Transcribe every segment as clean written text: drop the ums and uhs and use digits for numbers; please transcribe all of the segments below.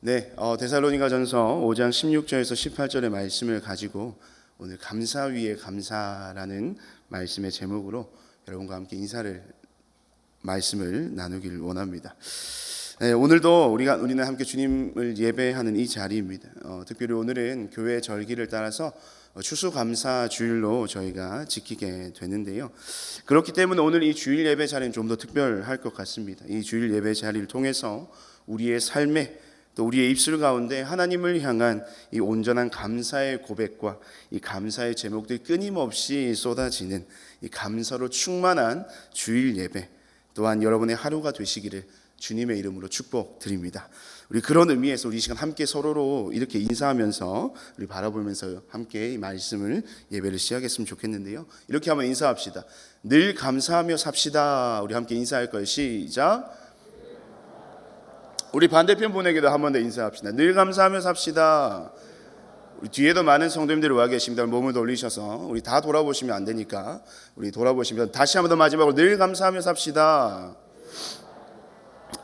데살로니가전서 5장 16절에서 18절의 말씀을 가지고 오늘 감사 위에 감사라는 말씀의 제목으로 여러분과 함께 말씀을 나누길 원합니다. 오늘도 우리는 함께 주님을 예배하는 이 자리입니다. 특별히 오늘은 교회 절기를 따라서 추수감사 주일로 저희가 지키게 되는데요. 그렇기 때문에 오늘 이 주일 예배 자리는 좀 더 특별할 것 같습니다. 이 주일 예배 자리를 통해서 우리의 삶에 또 우리의 입술 가운데 하나님을 향한 이 온전한 감사의 고백과 이 감사의 제목들이 끊임없이 쏟아지는 이 감사로 충만한 주일 예배, 또한 여러분의 하루가 되시기를 주님의 이름으로 축복드립니다. 우리 그런 의미에서 우리 이 시간 함께 서로로 이렇게 인사하면서 우리 바라보면서 함께 이 말씀을 예배를 시작했으면 좋겠는데요. 이렇게 한번 인사합시다. 늘 감사하며 삽시다. 우리 함께 인사할 거예요. 시작. 우리 반대편 분에게도 한 번 더 인사합시다. 늘 감사하며 삽시다. 우리 뒤에도 많은 성도님들이 와 계십니다. 몸을 돌리셔서 우리 다 돌아보시면 안 되니까 우리 돌아보시면 다시 한 번 더 마지막으로 늘 감사하며 삽시다.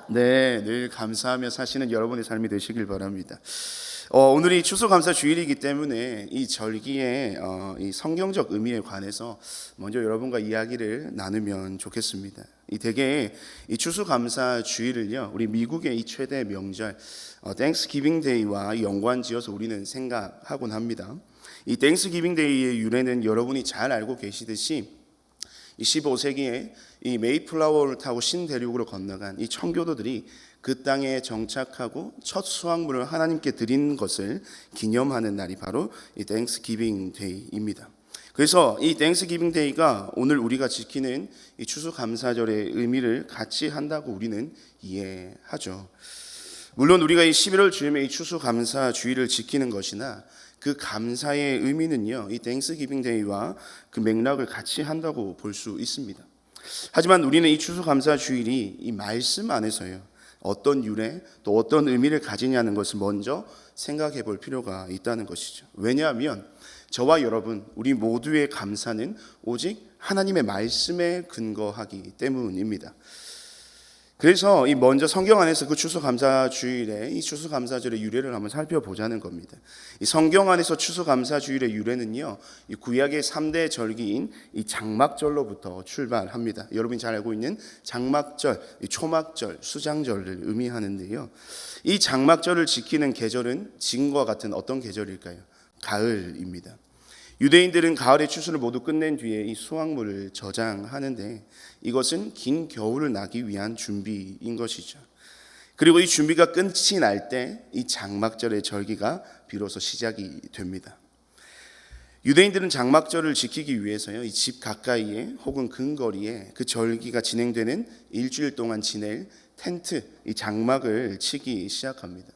네, 늘 감사하며 사시는 여러분의 삶이 되시길 바랍니다. 오늘이 추수감사 주일이기 때문에 이 절기의 이 성경적 의미에 관해서 먼저 여러분과 이야기를 나누면 좋겠습니다. 대개 이 추수감사 주일을요, 우리 미국의 이 최대 명절 땡스기빙 데이와 연관지어서 우리는 생각하곤 합니다. 이 땡스기빙 데이의 유래는 여러분이 잘 알고 계시듯이 이 15세기에 이 메이플라워를 타고 신대륙으로 건너간 이 청교도들이 그 땅에 정착하고 첫 수확물을 하나님께 드린 것을 기념하는 날이 바로 이 땡스기빙 데이입니다. 그래서 이 땡스기빙 데이가 오늘 우리가 지키는 이 추수감사절의 의미를 같이 한다고 우리는 이해하죠. 물론 우리가 이 11월 즈음에 이 추수감사 주일을 지키는 것이나 그 감사의 의미는요, 이 땡스기빙 데이와 그 맥락을 같이 한다고 볼 수 있습니다. 하지만 우리는 이 추수감사 주일이 이 말씀 안에서요, 어떤 유래 또 어떤 의미를 가지냐는 것을 먼저 생각해 볼 필요가 있다는 것이죠. 왜냐하면 저와 여러분 우리 모두의 감사는 오직 하나님의 말씀에 근거하기 때문입니다. 그래서 이 먼저 성경 안에서 그 추수감사주일의 이 추수감사절의 유래를 한번 살펴보자는 겁니다. 이 성경 안에서 추수감사주일의 유래는요, 이 구약의 3대 절기인 이 장막절로부터 출발합니다. 여러분이 잘 알고 있는 장막절, 이 초막절, 수장절을 의미하는데요. 이 장막절을 지키는 계절은 지금과 같은 어떤 계절일까요? 가을입니다. 유대인들은 가을의 추수를 모두 끝낸 뒤에 이 수확물을 저장하는데 이것은 긴 겨울을 나기 위한 준비인 것이죠. 그리고 이 준비가 끝이 날 때 이 장막절의 절기가 비로소 시작이 됩니다. 유대인들은 장막절을 지키기 위해서요, 이 집 가까이에 혹은 근거리에 그 절기가 진행되는 일주일 동안 지낼 텐트, 이 장막을 치기 시작합니다.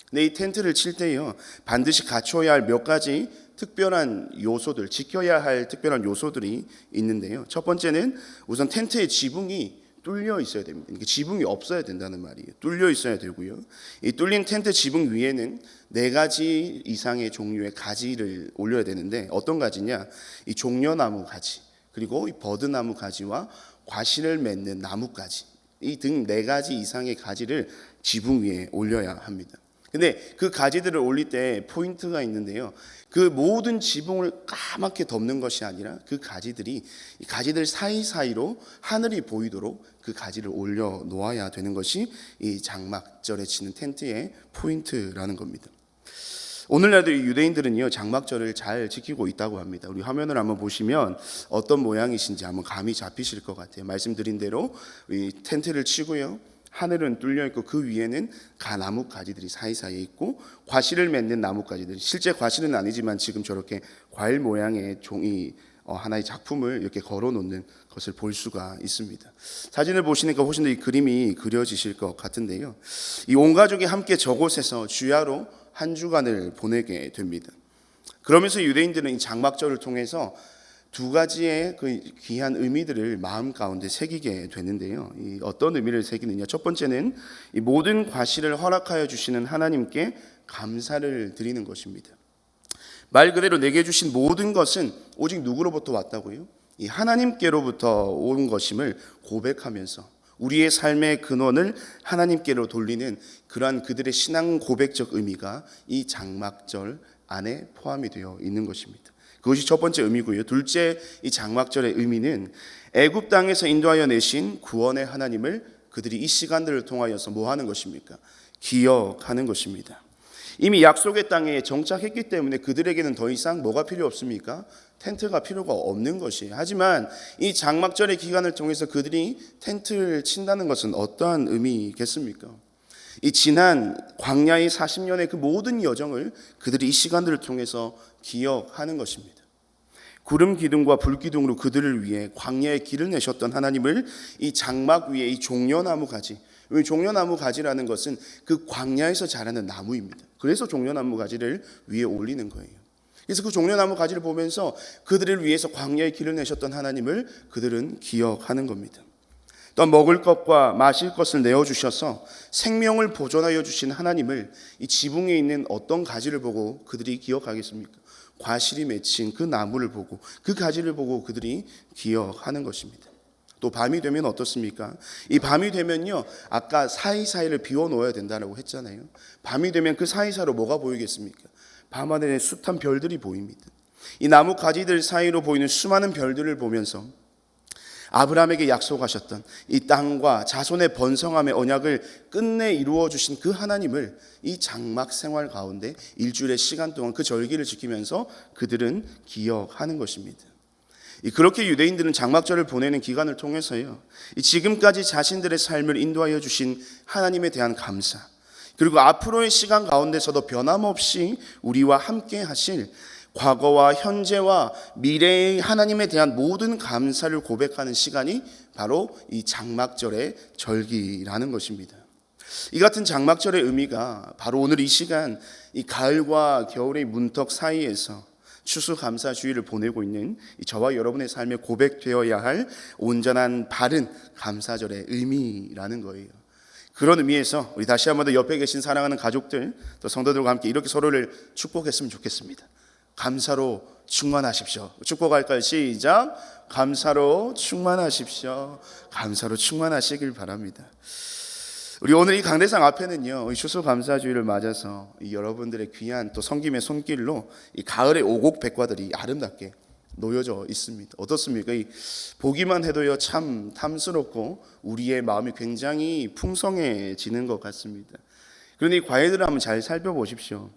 근데 이 텐트를 칠 때요, 반드시 갖춰야 할 몇 가지 특별한 요소들, 지켜야 할 특별한 요소들이 있는데요. 첫 번째는 우선 텐트의 지붕이 뚫려 있어야 됩니다. 지붕이 없어야 된다는 말이에요. 뚫려 있어야 되고요. 이 뚫린 텐트 지붕 위에는 4가지 이상의 종류의 가지를 올려야 되는데 어떤 가지냐? 이 종려나무 가지, 그리고 이 버드나무 가지와 과실을 맺는 나뭇가지, 이 등 4가지 이상의 가지를 지붕 위에 올려야 합니다. 근데 그 가지들을 올릴 때 포인트가 있는데요. 그 모든 지붕을 까맣게 덮는 것이 아니라 그 가지들이 이 가지들 사이사이로 하늘이 보이도록 그 가지를 올려 놓아야 되는 것이 이 장막절에 치는 텐트의 포인트라는 겁니다. 오늘날도 유대인들은요, 장막절을 잘 지키고 있다고 합니다. 우리 화면을 한번 보시면 어떤 모양이신지 한번 감이 잡히실 것 같아요. 말씀드린 대로 이 텐트를 치고요, 하늘은 뚫려 있고 그 위에는 가나무 가지들이 사이사이에 있고 과실을 맺는 나무 가지들이, 실제 과실은 아니지만 지금 저렇게 과일 모양의 종이 하나의 작품을 이렇게 걸어 놓는 것을 볼 수가 있습니다. 사진을 보시니까 훨씬 더 이 그림이 그려지실 것 같은데요. 이 온 가족이 함께 저곳에서 주야로 한 주간을 보내게 됩니다. 그러면서 유대인들은 이 장막절을 통해서 2가지의 그 귀한 의미들을 마음 가운데 새기게 되는데요. 이 어떤 의미를 새기느냐? 첫 번째는 이 모든 과실을 허락하여 주시는 하나님께 감사를 드리는 것입니다. 말 그대로 내게 주신 모든 것은 오직 누구로부터 왔다고요? 이 하나님께로부터 온 것임을 고백하면서 우리의 삶의 근원을 하나님께로 돌리는 그러한 그들의 신앙 고백적 의미가 이 장막절 안에 포함이 되어 있는 것입니다. 그것이 첫 번째 의미고요. 둘째, 이 장막절의 의미는 애굽 땅에서 인도하여 내신 구원의 하나님을 그들이 이 시간들을 통하여서 뭐 하는 것입니까? 기억하는 것입니다. 이미 약속의 땅에 정착했기 때문에 그들에게는 더 이상 뭐가 필요 없습니까? 텐트가 필요가 없는 것이에요. 하지만 이 장막절의 기간을 통해서 그들이 텐트를 친다는 것은 어떠한 의미겠습니까? 이 지난 광야의 40년의 그 모든 여정을 그들이 이 시간들을 통해서 기억하는 것입니다. 구름 기둥과 불 기둥으로 그들을 위해 광야의 길을 내셨던 하나님을 이 장막 위에 이 종려나무 가지, 종려나무 가지라는 것은 그 광야에서 자라는 나무입니다. 그래서 종려나무 가지를 위에 올리는 거예요. 그래서 그 종려나무 가지를 보면서 그들을 위해서 광야의 길을 내셨던 하나님을 그들은 기억하는 겁니다. 또 먹을 것과 마실 것을 내어주셔서 생명을 보존하여 주신 하나님을 이 지붕에 있는 어떤 가지를 보고 그들이 기억하겠습니까? 과실이 맺힌 그 나무를 보고 그 가지를 보고 그들이 기억하는 것입니다. 또 밤이 되면 어떻습니까? 이 밤이 되면요, 아까 사이사이를 비워놓아야 된다고 했잖아요. 밤이 되면 그 사이사이로 뭐가 보이겠습니까? 밤하늘에 숱한 별들이 보입니다. 이 나무 가지들 사이로 보이는 수많은 별들을 보면서 아브라함에게 약속하셨던 이 땅과 자손의 번성함의 언약을 끝내 이루어 주신 그 하나님을 이 장막 생활 가운데 일주일의 시간 동안 그 절기를 지키면서 그들은 기억하는 것입니다. 그렇게 유대인들은 장막절을 보내는 기간을 통해서요, 지금까지 자신들의 삶을 인도하여 주신 하나님에 대한 감사, 그리고 앞으로의 시간 가운데서도 변함없이 우리와 함께 하실 과거와 현재와 미래의 하나님에 대한 모든 감사를 고백하는 시간이 바로 이 장막절의 절기라는 것입니다. 이 같은 장막절의 의미가 바로 오늘 이 시간, 이 가을과 겨울의 문턱 사이에서 추수감사주의를 보내고 있는 저와 여러분의 삶에 고백되어야 할 온전한 바른 감사절의 의미라는 거예요. 그런 의미에서 우리 다시 한번 더 옆에 계신 사랑하는 가족들, 또 성도들과 함께 이렇게 서로를 축복했으면 좋겠습니다. 감사로 충만하십시오. 축복할까요? 시작. 감사로 충만하십시오. 감사로 충만하시길 바랍니다. 우리 오늘 이 강대상 앞에는요, 추수감사주의를 맞아서 여러분들의 귀한 또 섬김의 손길로 이 가을의 오곡백과들이 아름답게 놓여져 있습니다. 어떻습니까? 보기만 해도요, 참 탐스럽고 우리의 마음이 굉장히 풍성해지는 것 같습니다. 그런데 이 과일들을 한번 잘 살펴보십시오.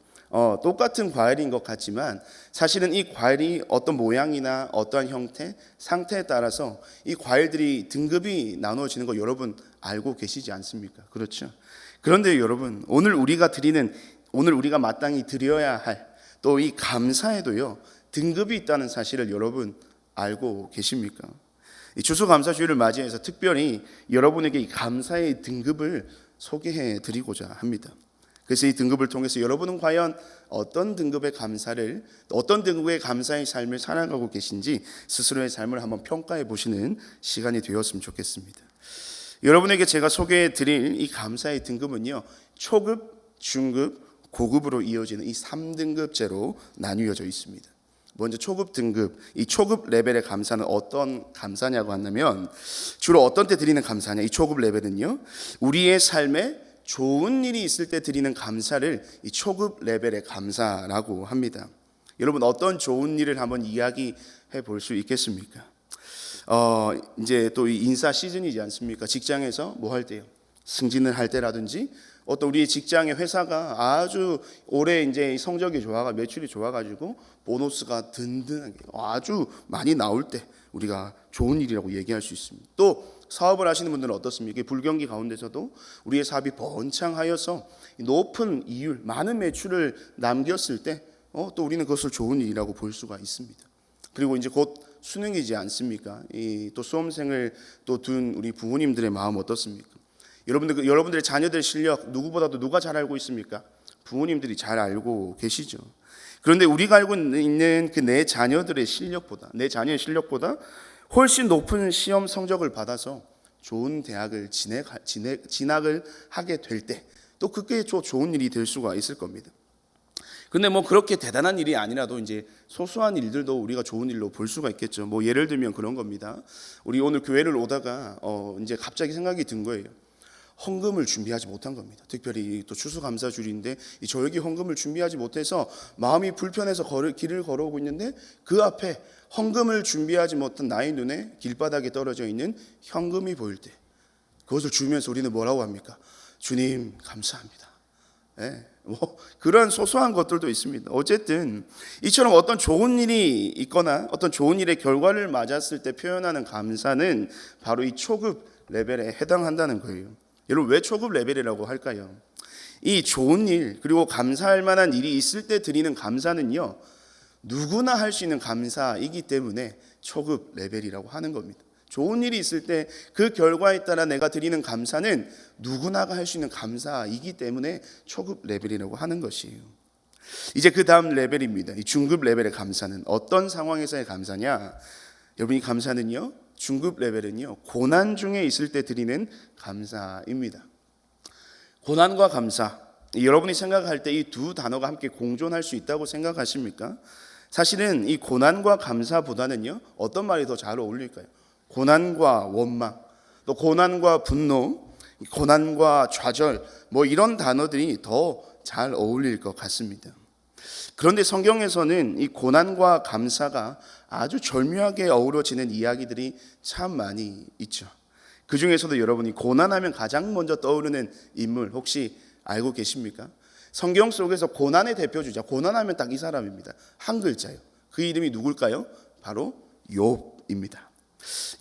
똑같은 과일인 것 같지만 사실은 이 과일이 어떤 모양이나 어떠한 형태, 상태에 따라서 이 과일들이 등급이 나누어지는 거 여러분 알고 계시지 않습니까? 그렇죠? 그런데 여러분, 오늘 우리가 마땅히 드려야 할 또 이 감사에도요, 등급이 있다는 사실을 여러분 알고 계십니까? 이 추수감사주의를 맞이해서 특별히 여러분에게 이 감사의 등급을 소개해 드리고자 합니다. 그래서 이 등급을 통해서 여러분은 과연 어떤 등급의 감사를, 어떤 등급의 감사의 삶을 살아가고 계신지 스스로의 삶을 한번 평가해 보시는 시간이 되었으면 좋겠습니다. 여러분에게 제가 소개해 드릴 이 감사의 등급은요, 초급, 중급, 고급으로 이어지는 이 3등급제로 나뉘어져 있습니다. 먼저 초급 등급, 이 초급 레벨의 감사는 어떤 감사냐고 한다면 주로 어떤 때 드리는 감사냐? 이 초급 레벨은요, 우리의 삶에 좋은 일이 있을 때 드리는 감사를 이 초급 레벨의 감사라고 합니다. 여러분, 어떤 좋은 일을 한번 이야기해 볼 수 있겠습니까? 이제 또 이 인사 시즌이지 않습니까? 직장에서 뭐 할 때요? 승진을 할 때라든지, 어떤 우리 직장의 회사가 아주 올해 이제 성적이 매출이 좋아가지고 보너스가 든든하게 아주 많이 나올 때 우리가 좋은 일이라고 얘기할 수 있습니다. 또 사업을 하시는 분들은 어떻습니까? 불경기 가운데서도 우리의 사업이 번창하여서 높은 이율, 많은 매출을 남겼을 때 또 우리는 그것을 좋은 일이라고 볼 수가 있습니다. 그리고 이제 곧 수능이지 않습니까? 또 수험생을 또 둔 우리 부모님들의 마음 어떻습니까? 여러분들의 자녀들 실력 누구보다도 누가 잘 알고 있습니까? 부모님들이 잘 알고 계시죠. 그런데 우리가 알고 있는 그 내 자녀의 실력보다 훨씬 높은 시험 성적을 받아서 좋은 대학을 진학을 하게 될 때 또 그게 좋은 일이 될 수가 있을 겁니다. 근데 뭐 그렇게 대단한 일이 아니라도 이제 소소한 일들도 우리가 좋은 일로 볼 수가 있겠죠. 뭐 예를 들면 그런 겁니다. 우리 오늘 교회를 오다가 이제 갑자기 생각이 든 거예요. 헌금을 준비하지 못한 겁니다. 특별히 또 추수감사주일인데 이 저녁에 헌금을 준비하지 못해서 마음이 불편해서 길을 걸어오고 있는데 그 앞에 헌금을 준비하지 못한 나의 눈에 길바닥에 떨어져 있는 현금이 보일 때 그것을 주면서 우리는 뭐라고 합니까? 주님 감사합니다. 네, 뭐 그런 소소한 것들도 있습니다. 어쨌든 이처럼 어떤 좋은 일이 있거나 어떤 좋은 일의 결과를 맞았을 때 표현하는 감사는 바로 이 초급 레벨에 해당한다는 거예요. 여러분 왜 초급 레벨이라고 할까요? 이 좋은 일 그리고 감사할 만한 일이 있을 때 드리는 감사는요, 누구나 할 수 있는 감사이기 때문에 초급 레벨이라고 하는 겁니다. 좋은 일이 있을 때 그 결과에 따라 내가 드리는 감사는 누구나가 할 수 있는 감사이기 때문에 초급 레벨이라고 하는 것이에요. 이제 그 다음 레벨입니다. 이 중급 레벨의 감사는 어떤 상황에서의 감사냐? 여러분 이 감사는요, 중급 레벨은요, 고난 중에 있을 때 드리는 감사입니다. 고난과 감사, 여러분이 생각할 때 이 두 단어가 함께 공존할 수 있다고 생각하십니까? 사실은 이 고난과 감사보다는요, 어떤 말이 더 잘 어울릴까요? 고난과 원망, 또 고난과 분노, 고난과 좌절, 뭐 이런 단어들이 더 잘 어울릴 것 같습니다. 그런데 성경에서는 이 고난과 감사가 아주 절묘하게 어우러지는 이야기들이 참 많이 있죠. 그 중에서도 여러분이 고난하면 가장 먼저 떠오르는 인물 혹시 알고 계십니까? 성경 속에서 고난의 대표주자, 고난하면 딱 이 사람입니다. 한 글자예요. 그 이름이 누굴까요? 바로 욥입니다.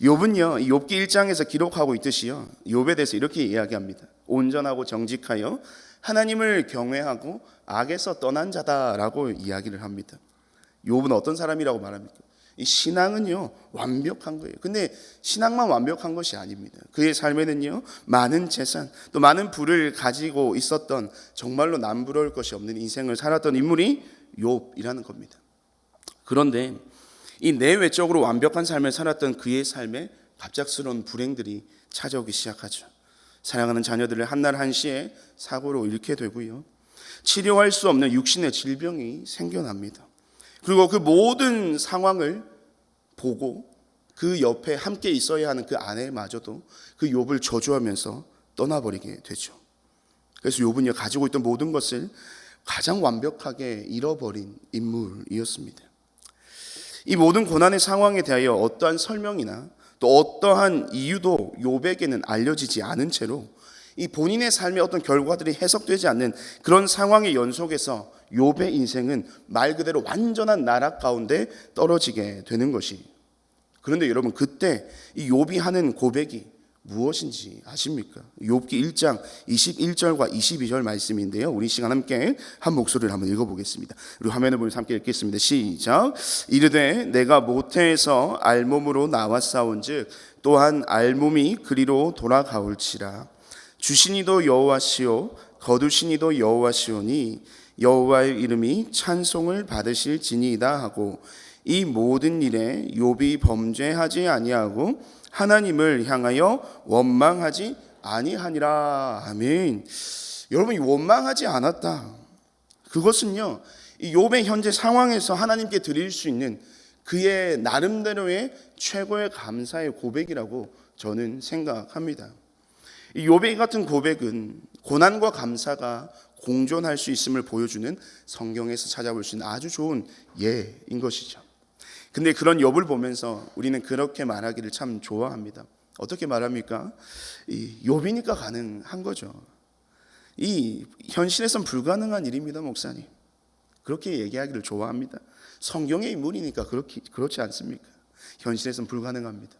욥은요, 욥기 1장에서 기록하고 있듯이요, 욥에 대해서 이렇게 이야기합니다. 온전하고 정직하여 하나님을 경외하고 악에서 떠난 자다라고 이야기를 합니다. 욥은 어떤 사람이라고 말합니까? 이 신앙은요, 완벽한 거예요. 근데 신앙만 완벽한 것이 아닙니다. 그의 삶에는요, 많은 재산 또 많은 부를 가지고 있었던, 정말로 남부러울 것이 없는 인생을 살았던 인물이 욥이라는 겁니다. 그런데 이 내외적으로 완벽한 삶을 살았던 그의 삶에 갑작스러운 불행들이 찾아오기 시작하죠. 사랑하는 자녀들을 한날 한시에 사고로 잃게 되고요, 치료할 수 없는 육신의 질병이 생겨납니다. 그리고 그 모든 상황을 보고 그 옆에 함께 있어야 하는 그 아내마저도 그 욥을 저주하면서 떠나버리게 되죠. 그래서 욥은요, 가지고 있던 모든 것을 가장 완벽하게 잃어버린 인물이었습니다. 이 모든 고난의 상황에 대하여 어떠한 설명이나 또 어떠한 이유도 욥에게는 알려지지 않은 채로 이 본인의 삶의 어떤 결과들이 해석되지 않는 그런 상황의 연속에서 욥의 인생은 말 그대로 완전한 나락 가운데 떨어지게 되는 것이. 그런데 여러분, 그때 이 욥이 하는 고백이 무엇인지 아십니까? 욥기 1장 21절과 22절 말씀인데요, 우리 시간 함께 한 목소리를 한번 읽어보겠습니다. 우리 화면을 보면서 함께 읽겠습니다. 시작. 이르되 내가 모태에서 알몸으로 나왔사온즉 또한 알몸이 그리로 돌아가올지라. 주시니도 여호와시오 거두시니도 여호와시오니 여호와의 이름이 찬송을 받으실지니이다 하고, 이 모든 일에 욥이 범죄하지 아니하고 하나님을 향하여 원망하지 아니하니라. 아멘. 여러분, 이 원망하지 않았다, 그것은요, 이 욥의 현재 상황에서 하나님께 드릴 수 있는 그의 나름대로의 최고의 감사의 고백이라고 저는 생각합니다. 이 욥의 같은 고백은 고난과 감사가 공존할 수 있음을 보여주는 성경에서 찾아볼 수 있는 아주 좋은 예인 것이죠. 근데 그런 욥을 보면서 우리는 그렇게 말하기를 참 좋아합니다. 어떻게 말합니까? 이 욥이니까 가능한 거죠. 이 현실에선 불가능한 일입니다, 목사님. 그렇게 얘기하기를 좋아합니다. 성경의 인물이니까 그렇지 않습니까? 현실에선 불가능합니다.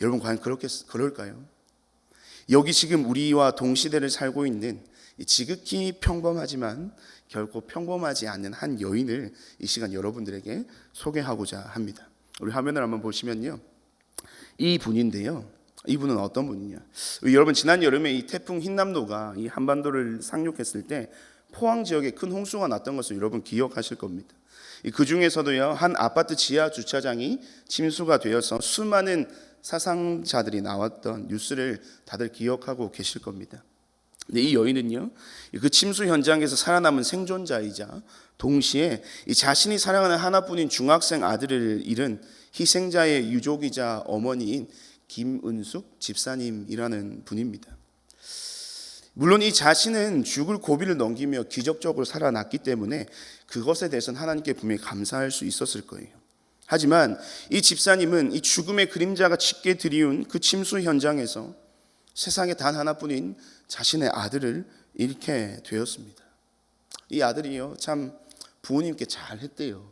여러분, 과연 그럴까요? 여기 지금 우리와 동시대를 살고 있는 지극히 평범하지만 결코 평범하지 않는 한 여인을 이 시간 여러분들에게 소개하고자 합니다. 우리 화면을 한번 보시면요, 이 분인데요, 이분은 어떤 분이냐? 여러분, 지난 여름에 이 태풍 흰남노가 이 한반도를 상륙했을 때 포항 지역에 큰 홍수가 났던 것을 여러분 기억하실 겁니다. 그 중에서도요, 한 아파트 지하 주차장이 침수가 되어서 수많은 사상자들이 나왔던 뉴스를 다들 기억하고 계실 겁니다. 근데 이 여인은요, 그 침수 현장에서 살아남은 생존자이자 동시에 이 자신이 사랑하는 하나뿐인 중학생 아들을 잃은 희생자의 유족이자 어머니인 김은숙 집사님이라는 분입니다. 물론 이 자신은 죽을 고비를 넘기며 기적적으로 살아났기 때문에 그것에 대해서는 하나님께 분명히 감사할 수 있었을 거예요. 하지만 이 집사님은 이 죽음의 그림자가 짙게 드리운 그 침수 현장에서 세상에 단 하나뿐인 자신의 아들을 잃게 되었습니다. 이 아들이요, 참 부모님께 잘했대요.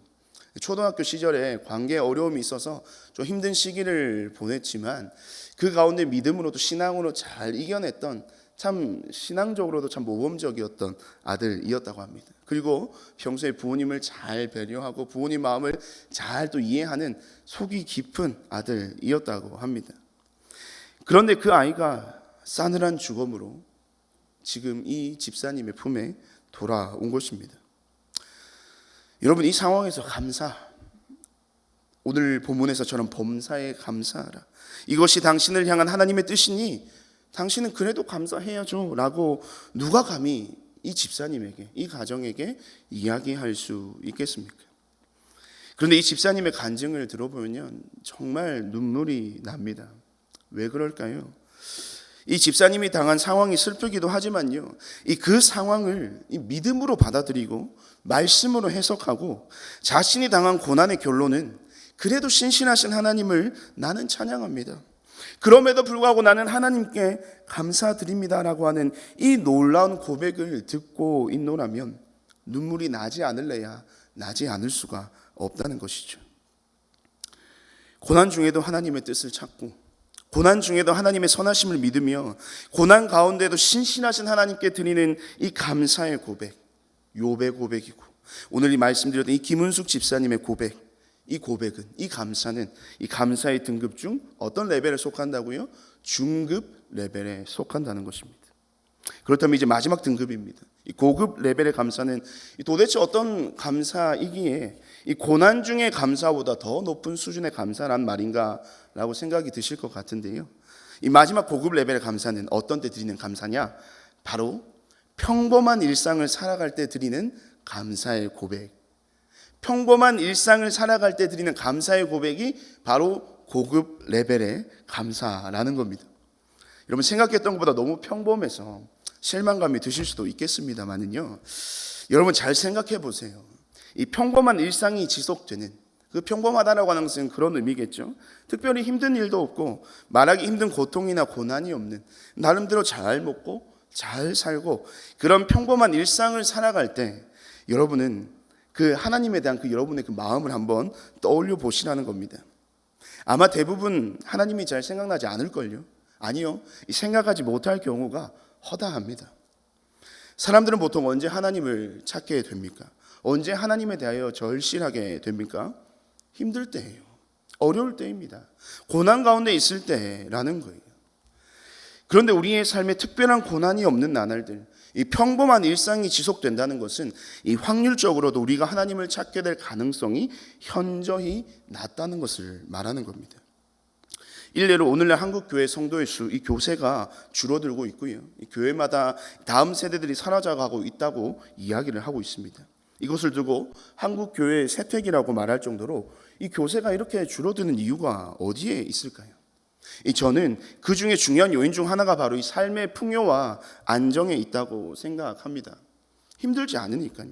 초등학교 시절에 관계에 어려움이 있어서 좀 힘든 시기를 보냈지만 그 가운데 믿음으로도 신앙으로 잘 이겨냈던, 참 신앙적으로도 참 모범적이었던 아들이었다고 합니다. 그리고 평소에 부모님을 잘 배려하고 부모님 마음을 잘 또 이해하는 속이 깊은 아들이었다고 합니다. 그런데 그 아이가 싸늘한 죽음으로 지금 이 집사님의 품에 돌아온 것입니다. 여러분, 이 상황에서 감사, 오늘 본문에서처럼 범사에 감사하라, 이것이 당신을 향한 하나님의 뜻이니 당신은 그래도 감사해야죠 라고 누가 감히 이 집사님에게, 이 가정에게 이야기할 수 있겠습니까? 그런데 이 집사님의 간증을 들어보면 정말 눈물이 납니다. 왜 그럴까요? 이 집사님이 당한 상황이 슬프기도 하지만요, 그 상황을 믿음으로 받아들이고 말씀으로 해석하고 자신이 당한 고난의 결론은 그래도 신실하신 하나님을 나는 찬양합니다, 그럼에도 불구하고 나는 하나님께 감사드립니다라고 하는 이 놀라운 고백을 듣고 있노라면 눈물이 나지 않을래야 나지 않을 수가 없다는 것이죠. 고난 중에도 하나님의 뜻을 찾고 고난 중에도 하나님의 선하심을 믿으며 고난 가운데도 신실하신 하나님께 드리는 이 감사의 고백, 욥의 고백이고 오늘 이 말씀드렸던 이 김은숙 집사님의 고백, 이 고백은, 이 감사는 이 감사의 등급 중 어떤 레벨에 속한다고요? 중급 레벨에 속한다는 것입니다. 그렇다면 이제 마지막 등급입니다. 이 고급 레벨의 감사는 도대체 어떤 감사이기에 이 고난 중의 감사보다 더 높은 수준의 감사란 말인가 라고 생각이 드실 것 같은데요, 이 마지막 고급 레벨의 감사는 어떤 때 드리는 감사냐? 바로 평범한 일상을 살아갈 때 드리는 감사의 고백, 평범한 일상을 살아갈 때 드리는 감사의 고백이 바로 고급 레벨의 감사라는 겁니다. 여러분, 생각했던 것보다 너무 평범해서 실망감이 드실 수도 있겠습니다만은요, 여러분 잘 생각해 보세요. 이 평범한 일상이 지속되는, 그 평범하다라고 하는 것은 그런 의미겠죠. 특별히 힘든 일도 없고 말하기 힘든 고통이나 고난이 없는, 나름대로 잘 먹고 잘 살고 그런 평범한 일상을 살아갈 때 여러분은 그 하나님에 대한 그 여러분의 그 마음을 한번 떠올려 보시라는 겁니다. 아마 대부분 하나님이 잘 생각나지 않을걸요. 아니요, 생각하지 못할 경우가 허다합니다. 사람들은 보통 언제 하나님을 찾게 됩니까? 언제 하나님에 대하여 절실하게 됩니까? 힘들 때예요. 어려울 때입니다. 고난 가운데 있을 때라는 거예요. 그런데 우리의 삶에 특별한 고난이 없는 나날들, 이 평범한 일상이 지속된다는 것은 이 확률적으로도 우리가 하나님을 찾게 될 가능성이 현저히 낮다는 것을 말하는 겁니다. 일례로 오늘날 한국 교회 성도의 수, 이 교세가 줄어들고 있고요, 이 교회마다 다음 세대들이 사라져가고 있다고 이야기를 하고 있습니다. 이것을 두고 한국 교회의 쇠퇴기라고 말할 정도로 이 교세가 이렇게 줄어드는 이유가 어디에 있을까요? 저는 그 중에 중요한 요인 중 하나가 바로 이 삶의 풍요와 안정에 있다고 생각합니다. 힘들지 않으니까요.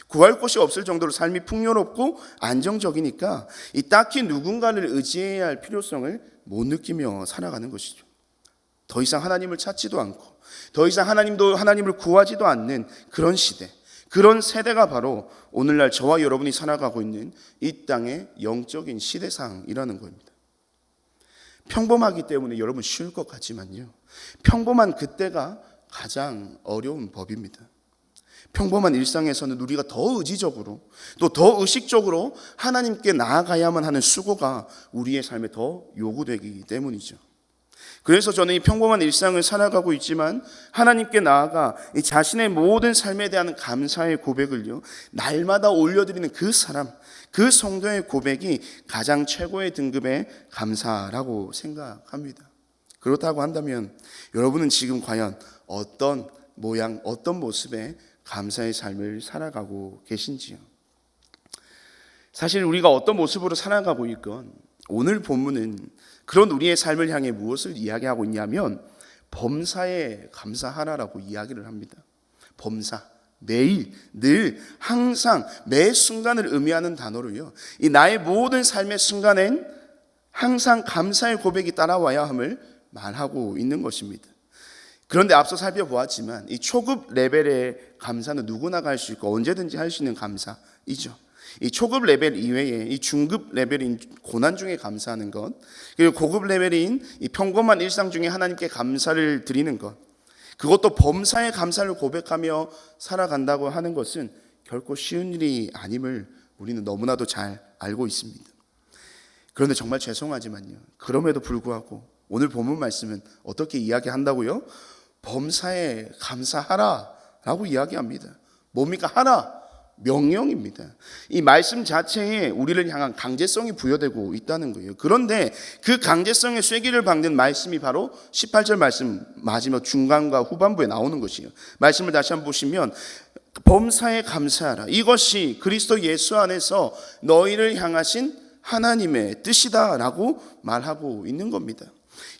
구할 곳이 없을 정도로 삶이 풍요롭고 안정적이니까 이 딱히 누군가를 의지해야 할 필요성을 못 느끼며 살아가는 것이죠. 더 이상 하나님을 찾지도 않고 더 이상 하나님을 구하지도 않는 그런 시대, 그런 세대가 바로 오늘날 저와 여러분이 살아가고 있는 이 땅의 영적인 시대상이라는 겁니다. 평범하기 때문에 여러분 쉬울 것 같지만요, 평범한 그때가 가장 어려운 법입니다. 평범한 일상에서는 우리가 더 의지적으로 또 더 의식적으로 하나님께 나아가야만 하는 수고가 우리의 삶에 더 요구되기 때문이죠. 그래서 저는 이 평범한 일상을 살아가고 있지만 하나님께 나아가 이 자신의 모든 삶에 대한 감사의 고백을요, 날마다 올려드리는 그 사람, 그 성도의 고백이 가장 최고의 등급의 감사라고 생각합니다. 그렇다고 한다면 여러분은 지금 과연 어떤 모양, 어떤 모습의 감사의 삶을 살아가고 계신지요? 사실 우리가 어떤 모습으로 살아가고 있건 오늘 본문은 그런 우리의 삶을 향해 무엇을 이야기하고 있냐면 범사에 감사하라라고 이야기를 합니다. 범사, 매일, 늘, 항상, 매 순간을 의미하는 단어로요, 이 나의 모든 삶의 순간엔 항상 감사의 고백이 따라와야 함을 말하고 있는 것입니다. 그런데 앞서 살펴보았지만 이 초급 레벨의 감사는 누구나 갈 수 있고 언제든지 할 수 있는 감사이죠. 이 초급 레벨 이외에 이 중급 레벨인 고난 중에 감사하는 것, 그리고 고급 레벨인 이 평범한 일상 중에 하나님께 감사를 드리는 것, 그것도 범사의 감사를 고백하며 살아간다고 하는 것은 결코 쉬운 일이 아님을 우리는 너무나도 잘 알고 있습니다. 그런데 정말 죄송하지만요, 그럼에도 불구하고 오늘 본문 말씀은 어떻게 이야기한다고요? 범사에 감사하라 라고 이야기합니다. 뭡니까? 하라, 명령입니다. 이 말씀 자체에 우리를 향한 강제성이 부여되고 있다는 거예요. 그런데 그 강제성의 쐐기를 박는 말씀이 바로 18절 말씀 마지막 중간과 후반부에 나오는 것이에요. 말씀을 다시 한번 보시면 범사에 감사하라, 이것이 그리스도 예수 안에서 너희를 향하신 하나님의 뜻이다 라고 말하고 있는 겁니다.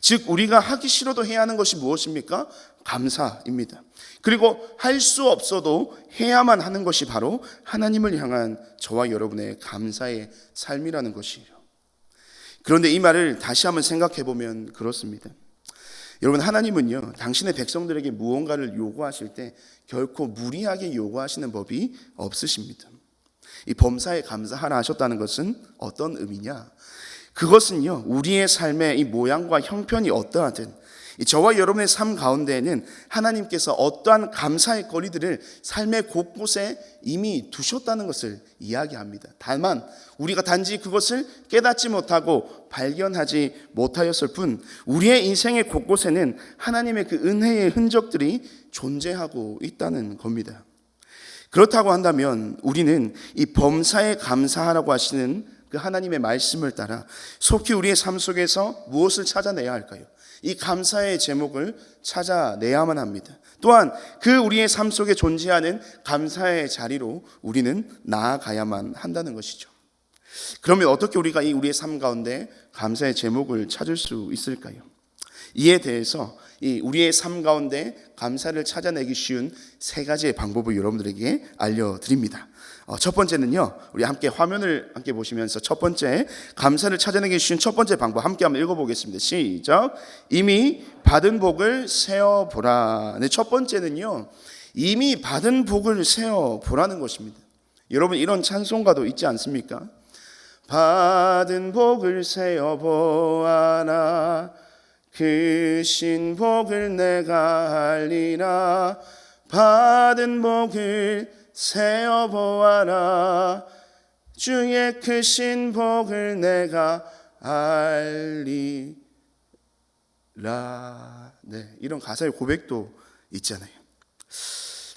즉 우리가 하기 싫어도 해야 하는 것이 무엇입니까? 감사입니다. 그리고 할 수 없어도 해야만 하는 것이 바로 하나님을 향한 저와 여러분의 감사의 삶이라는 것이에요. 그런데 이 말을 다시 한번 생각해 보면 그렇습니다. 여러분, 하나님은요, 당신의 백성들에게 무언가를 요구하실 때 결코 무리하게 요구하시는 법이 없으십니다. 이 범사에 감사하라 하셨다는 것은 어떤 의미냐? 그것은요, 우리의 삶의 이 모양과 형편이 어떠하든 저와 여러분의 삶 가운데에는 하나님께서 어떠한 감사의 거리들을 삶의 곳곳에 이미 두셨다는 것을 이야기합니다. 다만 우리가 단지 그것을 깨닫지 못하고 발견하지 못하였을 뿐 우리의 인생의 곳곳에는 하나님의 그 은혜의 흔적들이 존재하고 있다는 겁니다. 그렇다고 한다면 우리는 이 범사에 감사하라고 하시는 그 하나님의 말씀을 따라 속히 우리의 삶 속에서 무엇을 찾아내야 할까요? 이 감사의 제목을 찾아내야만 합니다. 또한 그 우리의 삶 속에 존재하는 감사의 자리로 우리는 나아가야만 한다는 것이죠. 그러면 어떻게 우리가 이 우리의 삶 가운데 감사의 제목을 찾을 수 있을까요? 이에 대해서 이 우리의 삶 가운데 감사를 찾아내기 쉬운 세 가지의 방법을 여러분들에게 알려드립니다. 첫 번째는요, 우리 함께 화면을 함께 보시면서 첫 번째 감사를 찾아내기 쉬운 첫 번째 방법 함께 한번 읽어보겠습니다. 시작. 이미 받은 복을 세어보라. 네, 첫 번째는요, 이미 받은 복을 세어보라는 것입니다. 여러분, 이런 찬송가도 있지 않습니까? 받은 복을 세어보아라, 그 신복을 내가 알리라. 받은 복을 세어보아라, 주의 크신 복을 내가 알리라. 네, 이런 가사의 고백도 있잖아요.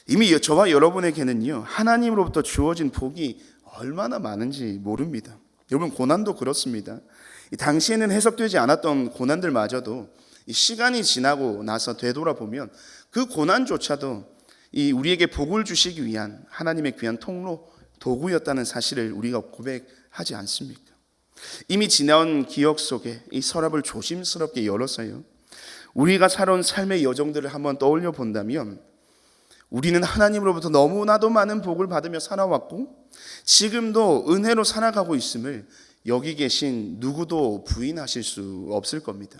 이미 저와 여러분에게는요, 하나님으로부터 주어진 복이 얼마나 많은지 모릅니다. 여러분, 고난도 그렇습니다. 당시에는 해석되지 않았던 고난들마저도 이 시간이 지나고 나서 되돌아보면 그 고난조차도 이 우리에게 복을 주시기 위한 하나님의 귀한 통로, 도구였다는 사실을 우리가 고백하지 않습니까? 이미 지나온 기억 속에 이 서랍을 조심스럽게 열어서요, 우리가 살아온 삶의 여정들을 한번 떠올려 본다면 우리는 하나님으로부터 너무나도 많은 복을 받으며 살아왔고 지금도 은혜로 살아가고 있음을 여기 계신 누구도 부인하실 수 없을 겁니다.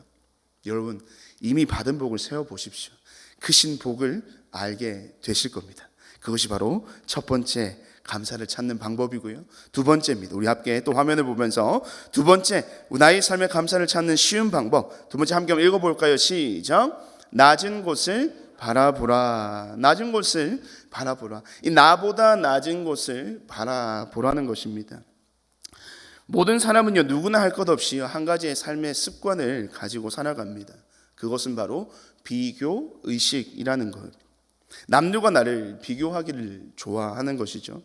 여러분, 이미 받은 복을 세어보십시오. 크신 복을 알게 되실 겁니다. 그것이 바로 첫 번째 감사를 찾는 방법이고요. 두 번째입니다. 우리 함께 또 화면을 보면서 두 번째 나의 삶의 감사를 찾는 쉬운 방법, 두 번째 함께 한번 읽어볼까요? 시작. 낮은 곳을 바라보라. 낮은 곳을 바라보라. 이 나보다 낮은 곳을 바라보라는 것입니다. 모든 사람은요, 누구나 할 것 없이 한 가지의 삶의 습관을 가지고 살아갑니다. 그것은 바로 비교 의식이라는 것. 남들과 나를 비교하기를 좋아하는 것이죠.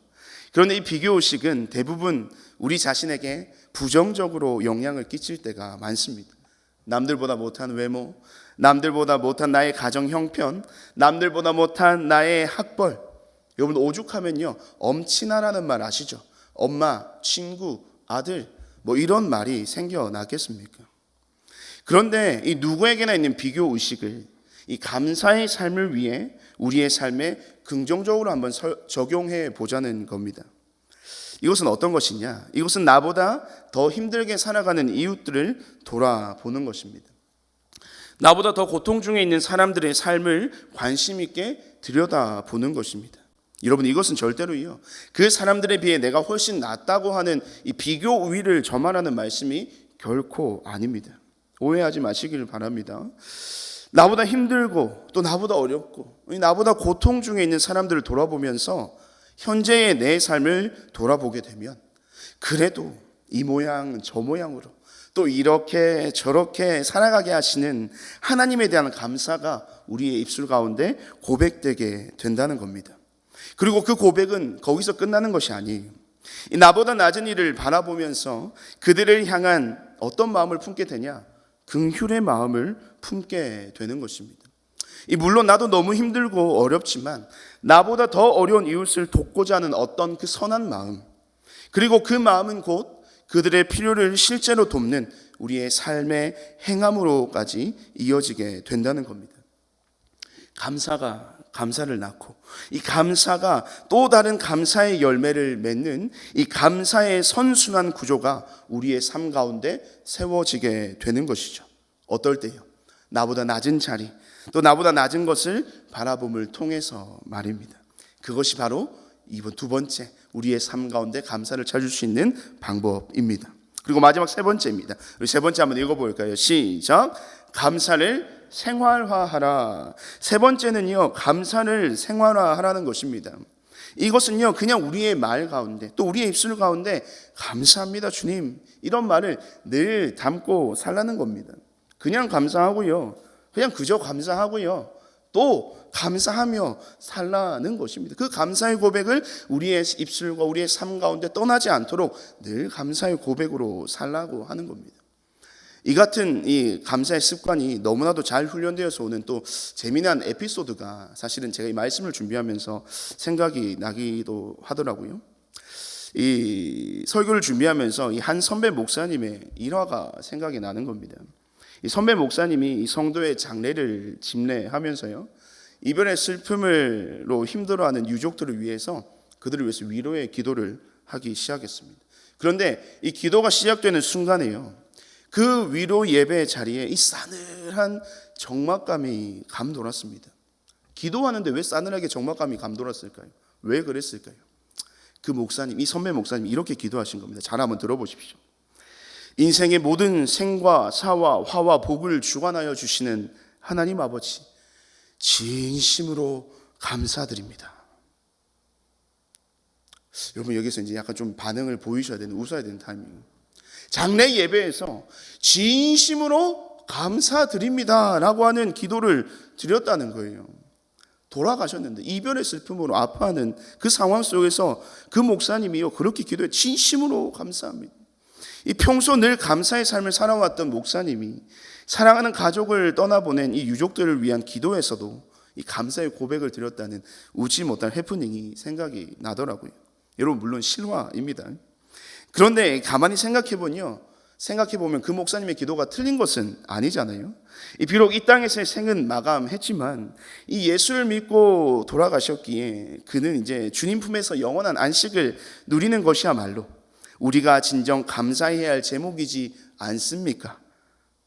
그런데 이 비교 의식은 대부분 우리 자신에게 부정적으로 영향을 끼칠 때가 많습니다. 남들보다 못한 외모, 남들보다 못한 나의 가정 형편, 남들보다 못한 나의 학벌. 여러분 오죽하면요 엄친아라는 말 아시죠? 엄마, 친구, 아들 뭐 이런 말이 생겨나겠습니까? 그런데 이 누구에게나 있는 비교 의식을 이 감사의 삶을 위해 우리의 삶에 긍정적으로 한번 적용해 보자는 겁니다. 이것은 어떤 것이냐? 이것은 나보다 더 힘들게 살아가는 이웃들을 돌아보는 것입니다. 나보다 더 고통 중에 있는 사람들의 삶을 관심 있게 들여다보는 것입니다. 여러분 이것은 절대로요 그 사람들에 비해 내가 훨씬 낫다고 하는 이 비교 우위를 점하라는 말씀이 결코 아닙니다. 오해하지 마시기를 바랍니다. 나보다 힘들고 또 나보다 어렵고 나보다 고통 중에 있는 사람들을 돌아보면서 현재의 내 삶을 돌아보게 되면 그래도 이 모양 저 모양으로 또 이렇게 저렇게 살아가게 하시는 하나님에 대한 감사가 우리의 입술 가운데 고백되게 된다는 겁니다. 그리고 그 고백은 거기서 끝나는 것이 아니에요. 나보다 낮은 이를 바라보면서 그들을 향한 어떤 마음을 품게 되냐? 긍휼의 마음을 품게 되는 것입니다. 물론 나도 너무 힘들고 어렵지만 나보다 더 어려운 이웃을 돕고자 하는 어떤 그 선한 마음, 그리고 그 마음은 곧 그들의 필요를 실제로 돕는 우리의 삶의 행함으로까지 이어지게 된다는 겁니다. 감사가 감사를 낳고 이 감사가 또 다른 감사의 열매를 맺는 이 감사의 선순환 구조가 우리의 삶 가운데 세워지게 되는 것이죠. 어떨 때요? 나보다 낮은 자리, 또 나보다 낮은 것을 바라봄을 통해서 말입니다. 그것이 바로 이번 두 번째 우리의 삶 가운데 감사를 찾을 수 있는 방법입니다. 그리고 마지막 세 번째입니다. 우리 세 번째 한번 읽어볼까요? 시작. 감사를 생활화하라. 세 번째는요 감사를 생활화하라는 것입니다. 이것은요 그냥 우리의 말 가운데 또 우리의 입술 가운데 감사합니다 주님 이런 말을 늘 담고 살라는 겁니다. 그냥 감사하고요 그냥 그저 감사하고요 또 감사하며 살라는 것입니다. 그 감사의 고백을 우리의 입술과 우리의 삶 가운데 떠나지 않도록 늘 감사의 고백으로 살라고 하는 겁니다. 이 같은 이 감사의 습관이 너무나도 잘 훈련되어서 오는 또 재미난 에피소드가 사실은 제가 이 말씀을 준비하면서 생각이 나기도 하더라고요. 이 설교를 준비하면서 이 한 선배 목사님의 일화가 생각이 나는 겁니다. 이 선배 목사님이 이 성도의 장례를 집례하면서요 이별의 슬픔으로 힘들어하는 유족들을 위해서 그들을 위해서 위로의 기도를 하기 시작했습니다. 그런데 이 기도가 시작되는 순간에요 그 위로 예배 자리에 이 싸늘한 적막감이 감돌았습니다. 기도하는데 왜 싸늘하게 적막감이 감돌았을까요? 왜 그랬을까요? 그 목사님, 이 선배 목사님이 이렇게 기도하신 겁니다. 잘 한번 들어보십시오. 인생의 모든 생과 사와 화와 복을 주관하여 주시는 하나님 아버지, 진심으로 감사드립니다. 여러분 여기서 이제 약간 좀 반응을 보이셔야 되는, 웃어야 되는 타이밍. 장례 예배에서 진심으로 감사드립니다 라고 하는 기도를 드렸다는 거예요. 돌아가셨는데 이별의 슬픔으로 아파하는 그 상황 속에서 그 목사님이요 그렇게 기도해 진심으로 감사합니다. 이 평소 늘 감사의 삶을 살아왔던 목사님이 사랑하는 가족을 떠나보낸 이 유족들을 위한 기도에서도 이 감사의 고백을 드렸다는 웃지 못할 해프닝이 생각이 나더라고요. 여러분 물론 실화입니다. 그런데 가만히 생각해보면 그 목사님의 기도가 틀린 것은 아니잖아요. 비록 이 땅에서의 생은 마감했지만 이 예수를 믿고 돌아가셨기에 그는 이제 주님 품에서 영원한 안식을 누리는 것이야말로 우리가 진정 감사해야 할 제목이지 않습니까?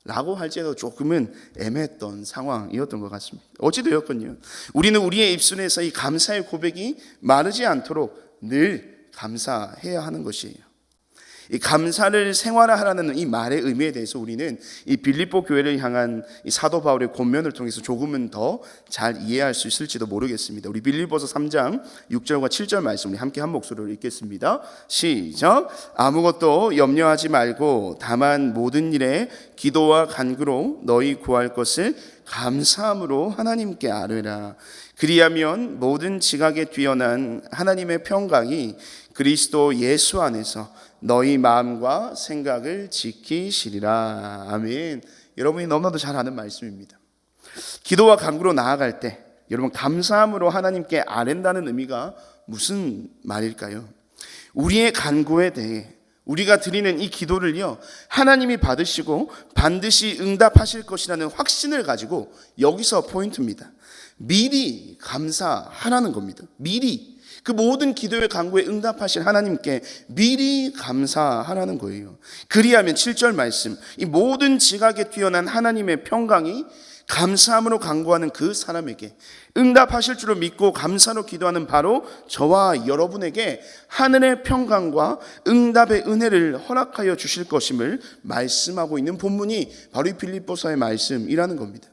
라고 할지라도 조금은 애매했던 상황이었던 것 같습니다. 어찌되었건요 우리는 우리의 입술에서 이 감사의 고백이 마르지 않도록 늘 감사해야 하는 것이에요. 이 감사를 생활화하라는 이 말의 의미에 대해서 우리는 이 빌립보 교회를 향한 이 사도 바울의 권면을 통해서 조금은 더 잘 이해할 수 있을지도 모르겠습니다. 우리 빌립보서 3장 6절과 7절 말씀 우리 함께 한 목소리로 읽겠습니다. 시작. 아무것도 염려하지 말고 다만 모든 일에 기도와 간구로 너희 구할 것을 감사함으로 하나님께 아뢰라. 그리하면 모든 지각에 뛰어난 하나님의 평강이 그리스도 예수 안에서 너희 마음과 생각을 지키시리라. 아멘. 여러분이 너무나도 잘 아는 말씀입니다. 기도와 간구로 나아갈 때 여러분 감사함으로 하나님께 아랜다는 의미가 무슨 말일까요? 우리의 간구에 대해 우리가 드리는 이 기도를요, 하나님이 받으시고 반드시 응답하실 것이라는 확신을 가지고, 여기서 포인트입니다. 미리 감사하라는 겁니다. 미리 그 모든 기도의 간구에 응답하실 하나님께 미리 감사하라는 거예요. 그리하면 7절 말씀, 이 모든 지각에 뛰어난 하나님의 평강이 감사함으로 간구하는 그 사람에게 응답하실 줄을 믿고 감사로 기도하는 바로 저와 여러분에게 하늘의 평강과 응답의 은혜를 허락하여 주실 것임을 말씀하고 있는 본문이 바로 이 빌립보서의 말씀이라는 겁니다.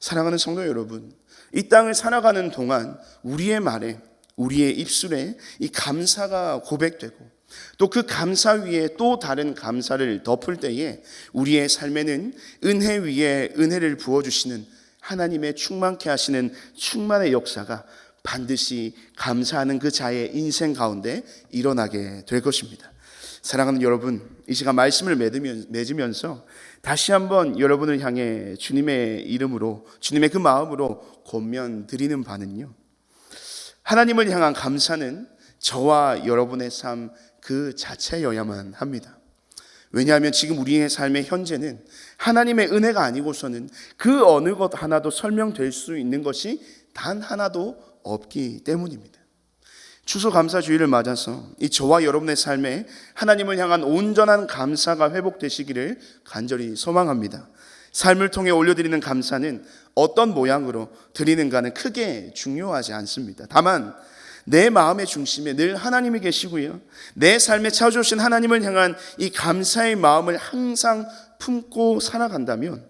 사랑하는 성도 여러분, 이 땅을 살아가는 동안 우리의 말에, 우리의 입술에 이 감사가 고백되고 또 그 감사 위에 또 다른 감사를 덮을 때에 우리의 삶에는 은혜 위에 은혜를 부어주시는 하나님의 충만케 하시는 충만의 역사가 반드시 감사하는 그 자의 인생 가운데 일어나게 될 것입니다. 사랑하는 여러분, 이 시간 말씀을 맺으면서 다시 한번 여러분을 향해 주님의 이름으로, 주님의 그 마음으로 권면 드리는 바는요, 하나님을 향한 감사는 저와 여러분의 삶 그 자체여야만 합니다. 왜냐하면 지금 우리의 삶의 현재는 하나님의 은혜가 아니고서는 그 어느 것 하나도 설명될 수 있는 것이 단 하나도 없기 때문입니다. 추수감사주의를 맞아서 이 저와 여러분의 삶에 하나님을 향한 온전한 감사가 회복되시기를 간절히 소망합니다. 삶을 통해 올려드리는 감사는 어떤 모양으로 드리는가는 크게 중요하지 않습니다. 다만 내 마음의 중심에 늘 하나님이 계시고요, 내 삶에 찾아오신 하나님을 향한 이 감사의 마음을 항상 품고 살아간다면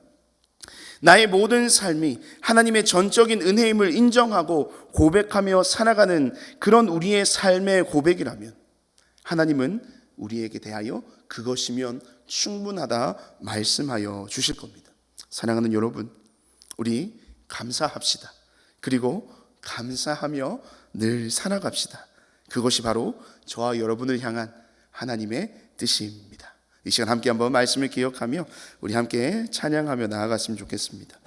나의 모든 삶이 하나님의 전적인 은혜임을 인정하고 고백하며 살아가는 그런 우리의 삶의 고백이라면 하나님은 우리에게 대하여 그것이면 충분하다 말씀하여 주실 겁니다. 사랑하는 여러분, 우리 감사합시다. 그리고 감사하며 늘 살아갑시다. 그것이 바로 저와 여러분을 향한 하나님의 뜻입니다. 이 시간 함께 한번 말씀을 기억하며 우리 함께 찬양하며 나아갔으면 좋겠습니다.